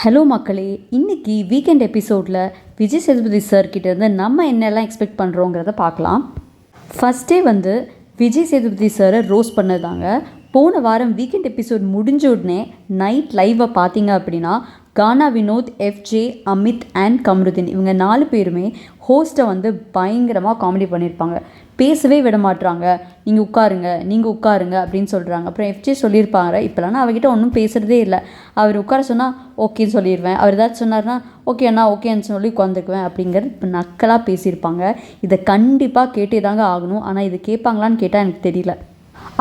Hello மக்களே, இன்னைக்கு weekend எபிசோடில் விஜய் சேதுபதி சார் கிட்டேருந்து நம்ம என்னெல்லாம் எக்ஸ்பெக்ட் பண்ணுறோங்கிறத பார்க்கலாம். ஃபஸ்ட்டே விஜய் சேதுபதி சாரை ரோஸ்ட் பண்ணதாங்க. போன வாரம் வீக்கெண்ட் எபிசோட் முடிஞ்ச உடனே நைட் லைவை பார்த்தீங்க அப்படின்னா கானா வினோத், எஃப்ஜே, அமித் அண்ட் கம்ருதீன் இவங்க 4 பேருமே ஹோஸ்ட்டை பயங்கரமாக காமெடி பண்ணியிருப்பாங்க. பேசவே விட மாட்டுறாங்க. நீங்கள் உட்காருங்க அப்படின்னு சொல்கிறாங்க. அப்புறம் எஃப்ஜே சொல்லியிருப்பாங்க, இப்போலாம் நான் அவகிட்ட ஒன்றும் பேசுகிறதே இல்லை, அவர் உட்கார சொன்னால் ஓகேன்னு சொல்லிடுவேன், அவர் ஏதாச்சும் சொன்னார்னா ஓகே அண்ணா ஓகேன்னு சொல்லி உட்காந்துக்குவேன் அப்படிங்கிறது இப்போ நக்கலாக பேசியிருப்பாங்க. இதை கண்டிப்பாக கேட்டே தாங்க ஆகணும். ஆனால் இது கேட்பாங்களான்னு கேட்டால் எனக்கு தெரியல.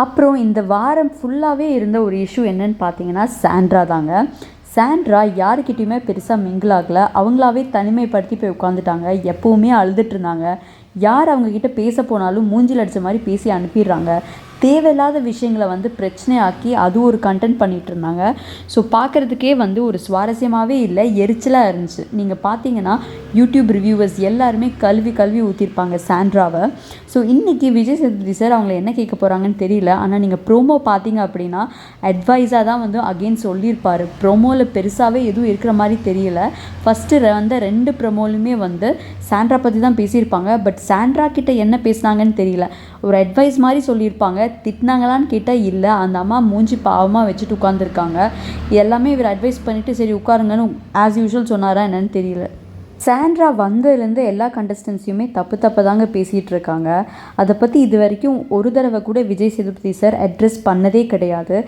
அப்புறம் இந்த வாரம் ஃபுல்லாகவே இருந்த ஒரு இஷ்யூ என்னன்னு பார்த்தீங்கன்னா சாண்ட்ரா தாங்க. சாண்ட்ரா யாருக்கிட்டையுமே பெருசாக மிங்கிள் ஆகலை. அவங்களாவே தனிமைப்படுத்தி போய் உட்காந்துட்டாங்க. எப்போவுமே அழுதுட்டு இருந்தாங்க. யார் அவங்கக்கிட்ட பேச போனாலும் மூஞ்சில் அடித்த மாதிரி பேசி அனுப்பிடுறாங்க. தேவையில்லாத விஷயங்களை பிரச்சனையாக்கி அது ஒரு கண்டென்ட் பண்ணிகிட்டு இருந்தாங்க. ஸோ பார்க்குறதுக்கே ஒரு சுவாரஸ்யமாகவே இல்லை, எரிச்சலாக இருந்துச்சு. நீங்கள் பார்த்தீங்கன்னா யூடியூப் ரிவ்யூவர்ஸ் எல்லாருமே கழுவி ஊற்றிருப்பாங்க சாண்ட்ராவை. ஸோ இன்றைக்கி விஜய் சேதுபதி சார் அவங்கள என்ன கேட்க போகிறாங்கன்னு தெரியல. ஆனால் நீங்கள் ப்ரோமோ பார்த்தீங்க அப்படின்னா அட்வைஸாக தான் அகெயின் சொல்லியிருப்பார். ப்ரோமோவில் பெருசாகவே எதுவும் இருக்கிற மாதிரி தெரியல. ஃபஸ்ட்டு 2 ப்ரோமோலுமே சாண்ட்ரா பற்றி தான் பேசியிருப்பாங்க. பட் சாண்ட்ரா கிட்ட என்ன பேசுனாங்கன்னு தெரியல. ஒரு அட்வைஸ் மாதிரி சொல்லியிருப்பாங்க. திட்டினாங்களான்னு கேட்டால் இல்லை, அந்த அம்மா மூஞ்சி பாவமாக வச்சுட்டு உட்காந்துருக்காங்க. எல்லாமே இவர் அட்வைஸ் பண்ணிவிட்டு சரி உட்காருங்கன்னு ஆஸ் யூஷுவல் சொன்னாரா என்னன்னு தெரியல. சாண்ட்ரா வந்ததுலேருந்து எல்லா கண்டஸ்டன்ஸையுமே தப்பு தாங்க பேசிகிட்டு இருக்காங்க. அதை பற்றி இது வரைக்கும் ஒரு தடவை கூட விஜய் சேதுபதி சார் அட்ரெஸ் பண்ணதே கிடையாது.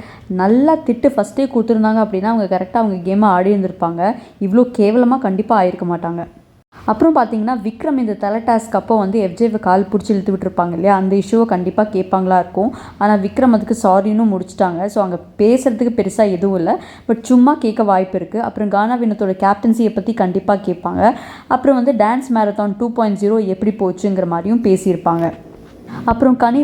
நல்லா திட்டு ஃபஸ்ட்டே கொடுத்துருந்தாங்க அப்படின்னா அவங்க கரெக்டாக அவங்க கேமை ஆடி இருந்திருப்பாங்க. இவ்வளோ கேவலமாக கண்டிப்பாக ஆயிருக்க மாட்டாங்க. அப்புறம் பார்த்தீங்கன்னா விக்ரம் இந்த தலை டாஸ்க் அப்போ எஃப்ஜேவை கால் பிடிச்சி இழுத்து விட்டுருப்பாங்க இல்லையா, அந்த இஷ்யூவை கண்டிப்பாக கேட்பாங்களா இருக்கும். ஆனால் விக்ரம் அதுக்கு சாரின்னு முடிச்சிட்டாங்க. ஸோ அங்கே பேசுகிறதுக்கு பெருசாக எதுவும் இல்லை, பட் சும்மா கேட்க வாய்ப்பு இருக்குது. அப்புறம் கானா வினோத்தோட கேப்டன்சியை பற்றி கண்டிப்பாக கேட்பாங்க. அப்புறம் டான்ஸ் மேரத்தான் 2.0 எப்படி போச்சுங்கிற மாதிரியும் பேசியிருப்பாங்க. அப்புறம் கனி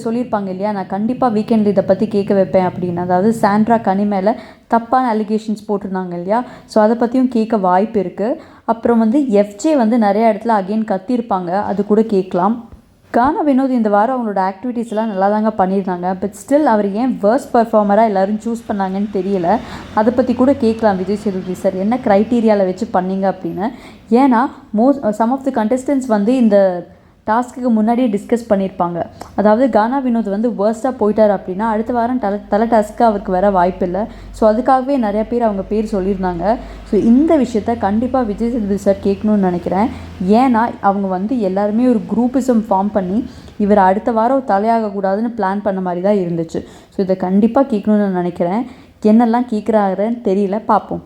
சொல்லியிருப்பாங்க இல்லையா, நான் கண்டிப்பாக வீக்கெண்டில் இதை பற்றி கேட்க வைப்பேன் அப்படின்னு. அதாவது சாண்ட்ரா கனி மேலே தப்பான அலிகேஷன்ஸ் போட்டிருந்தாங்க இல்லையா, ஸோ அதை பற்றியும் கேட்க வாய்ப்பு இருக்குது. அப்புறம் எஃப்ஜே நிறைய இடத்துல அகெயின் கத்திருப்பாங்க, அது கூட கேட்கலாம். கானா வினோத் இந்த வாரம் அவங்களோட ஆக்டிவிட்டீஸ்லாம் நல்லா தாங்க பண்ணியிருந்தாங்க. பட் ஸ்டில் அவர் ஏன் வேர்ஸ்ட் பர்ஃபார்மராக எல்லோரும் சூஸ் பண்ணாங்கன்னு தெரியல. அதை பற்றி கூட கேட்கலாம் விஜய் சேதுபதி சார், என்ன க்ரைட்டீரியாவில் வச்சு பண்ணீங்க அப்படின்னு. ஏன்னா சம் ஆஃப் தி கண்டஸ்டன்ஸ் இந்த டாஸ்க்குக்கு முன்னாடியே டிஸ்கஸ் பண்ணியிருப்பாங்க. அதாவது கானா வினோத் வேர்ஸ்ட்டாக போயிட்டார் அப்படின்னா அடுத்த வாரம் தலை டாஸ்க்கு அவருக்கு வர வாய்ப்பு இல்லை. ஸோ அதுக்காகவே நிறையா பேர் அவங்க பேர் சொல்லியிருந்தாங்க. ஸோ இந்த விஷயத்த கண்டிப்பாக விஜய் சேதுபதி சார் கேட்கணும்னு நினைக்கிறேன். ஏன்னா அவங்க எல்லாருமே ஒரு குரூப்பிசம் ஃபார்ம் பண்ணி இவர் அடுத்த வாரம் தலையாகக்கூடாதுன்னு பிளான் பண்ண மாதிரி தான் இருந்துச்சு. ஸோ இதை கண்டிப்பாக கேட்கணுன்னு நினைக்கிறேன். என்னெல்லாம் கேட்குறாருன்னு தெரியல, பார்ப்போம்.